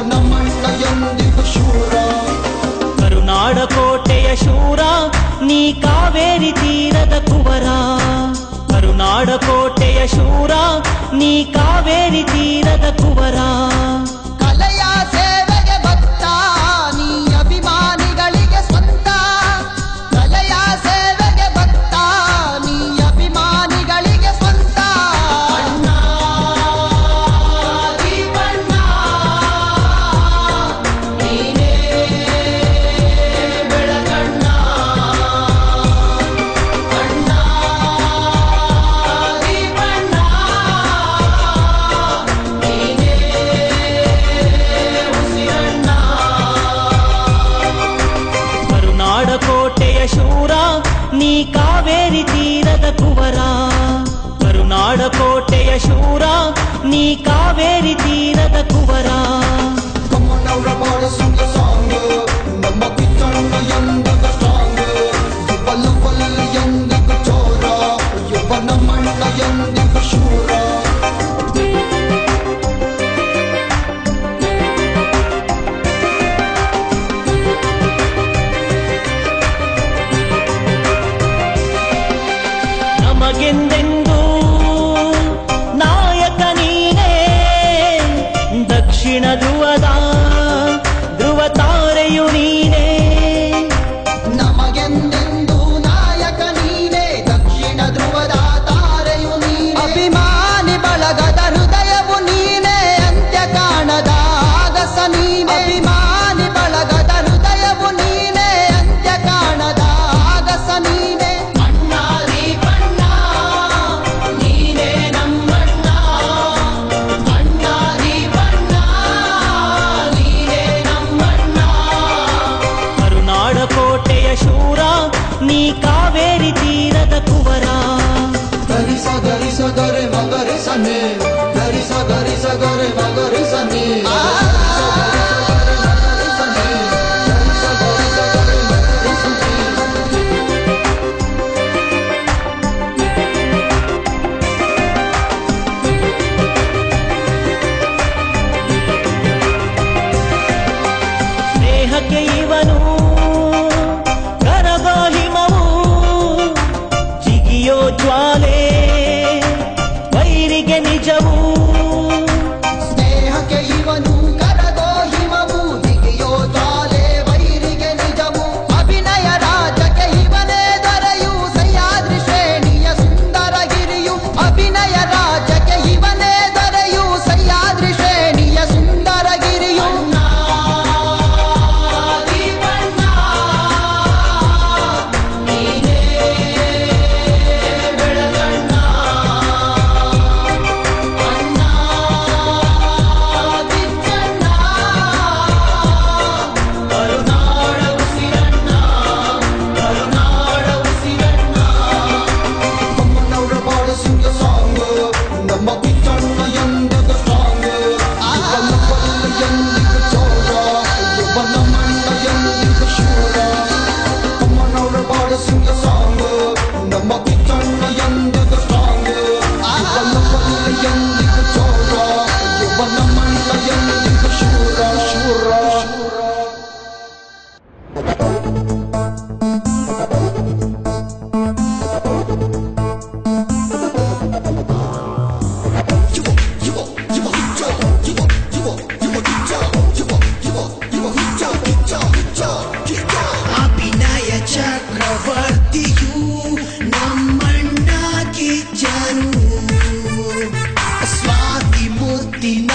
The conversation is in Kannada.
ನಮ್ಮಣ್ಣ ಎಂದಿಗೂ ಶೂರ. ಕರುನಾಡ ಕೋಟೆಯ ಶೂರ ನೀ ಕಾವೇರಿ ತೀರದ ಕುವರ. ಕರುನಾಡ ಕೋಟೆಯ ಶೂರ ನೀ ಕಾವೇರಿ ತೀರದ ಕುವರ. ಕಲೆಯ ಸೇವೆಗೆ ಭಕ್ತ ನೀ ಅಭಿಮಾನಿಗಳಿಗೆ ಸ್ವಂತ. ಕಲೆಯ ಸೇವೆಗೆ ಭಕ್ತ ನೀ ಅಭಿಮಾನಿಗಳಿಗೆ ಸ್ವಂತ. ಅಣ್ಣ ದೀಪಣ್ಣ ನೀನೇ ಬೆಳಗಣ್ಣ. ಅಣ್ಣ ದೀಪಣ್ಣ ನೀನೇ ಉಸಿರಣ್ಣ. ಕರುನಾಡ ಕೋಟೆಯ ಶೂರ ನೀ ಕಾವೇರಿ ತೀರದ ಕುವರ. ಕರುನಾಡ ಕೋಟೆಯ ಶೂರ ನೀ ಕಾವೇರಿ ತೀರದ ಕುವರ. ಕಮ್ಮನವರ ಬಾರಿಸುವ ಸಾಂಗ್ ನಮ್ಮ ಕಿಚ್ಚಣ್ಣ ಎಂದಿಗೂ ಸ್ಟ್ರಾಂಗ್. ಯುವ ಎಂದಿಗೂ ಚೋರ, ಯುವ ನಮ್ಮಣ್ಣ ಎಂದಿಗೂ ಶೂರ. ನಮಗೆಂದೆಂದೂ ನಾಯಕ ನೀನೇ. ದಕ್ಷಿಣ ಧ್ರುವದ ಧ್ರುವ ತಾರೆಯು ನೀನೇ. ನಮಗೆಂದೆಂದು ನಾಯಕ ನೀನೇ, ದಕ್ಷಿಣ ಧ್ರುವದ ತಾರೆಯು ನೀನೇ. ಅಭಿಮಾನಿ ಬಳಗದ ಹೃದಯವು ನೀನೇ, ಅಂತ್ಯ ಕಾಣದ ಆಗಸ ನೀನೇ. ಅಭಿಮಾನಿ ಬಳಗದ ಹೃದಯವು ನೀನೇ, ಅಂತ್ಯ ಕಾಣದ ಆಗಸ ನೀನೇ. ಅಣ್ಣ ದೀಪಣ್ಣ ನೀನೇ ನಮ್ಮಣ್ಣ. ಅಣ್ಣ ದೀಪಣ್ಣ ನೀನೇ ನಮ್ಮಣ್ಣ. ಕರುನಾಡ ಕೋಟೆಯ ಶೂರ ನೀ ಕಾವೇರಿ ತೀರದ ಕುವರ. ಗರಿಸ ಗರಿಸ ಗರೆ ಮಗರಿ ಸನ್ನೆ, ಗರಿಸ ಗರಿಸ ಗರೆ ಮಗರಿ ಸನ್ನೆ. ಸ್ನೇಹಕ್ಕೆ ಇವನು ಕರಗೋ ಹಿಮವು, ಜಿಗಿಯೋ ಜ್ವಾಲೆ ವೈರಿಗೆ ನಿಜವು. ಸ್ನೇಹಕ್ಕೆ ಇವನು ಕರಗೋ ಹಿಮವು, ಜಿಗಿಯೋ ಜ್ವಾಲೆ ವೈರಿಗೆ ನಿಜವು. ಅಭಿನಯ ರಾಜಕ್ಕೆ ಇವನೇ ದೊರೆಯು, ಸಹ್ಯಾದ್ರಿ ಶ್ರೇಣಿಯ ಸುಂದರ ಗಿರಿಯು. ಅಭಿನಯ ರಾಜಕ್ಕೆ ಇವನೇ ದೊರೆಯು, ಸಹ್ಯಾದ್ರಿ ಶ್ರೇಣಿಯ ಸುಂದರ ಗಿರಿಯು. ದೀಪಣ್ಣ ನೀನೇ ಬೆಳಗಣ್ಣ. ಅಣ್ಣ ಕಿಚ್ಚಣ್ಣ ಕರುನಾಡ ಉಸಿರಣ್ಣ, ಕರುನಾಡ ಉಸಿರಣ್ಣ. ಕಮ್ಮನವರ ಬಾರಿಸುವ ಸಾಂಗ್ ನಮ್ಮ ಕಿಚ್ಚಣ್ಣ ಎಂದಿಗೂ ಸ್ಟ್ರಾಂಗ್. ಎಂದಿಗೂ ಚೋರ, ಯುವ ನಮ್ಮಣ್ಣ ಎಂದಿಗೂ ಶೂರ. ಕಮ್ಮನವರ ಬಾರಿಸುವ ಸಾಂಗ್ ನಮ್ಮ ಕಿಚ್ಚಣ್ಣ ಎಂದಿಗೂ ಸ್ಟ್ರಾಂಗ್. ಎಂದಿಗೂ ಚೋರ, ಯುವ ನಮ್ಮಣ್ಣ ಎಂದಿಗೂ ಶೂರ ಶೂರ. ಅಭಿನಯ ಚಕ್ರವರ್ತಿಯು ನಮ್ಮಣ್ಣ ಕಿಚ್ಚನು. ಸ್ವಾತಿ ಮುತ್ತಿನ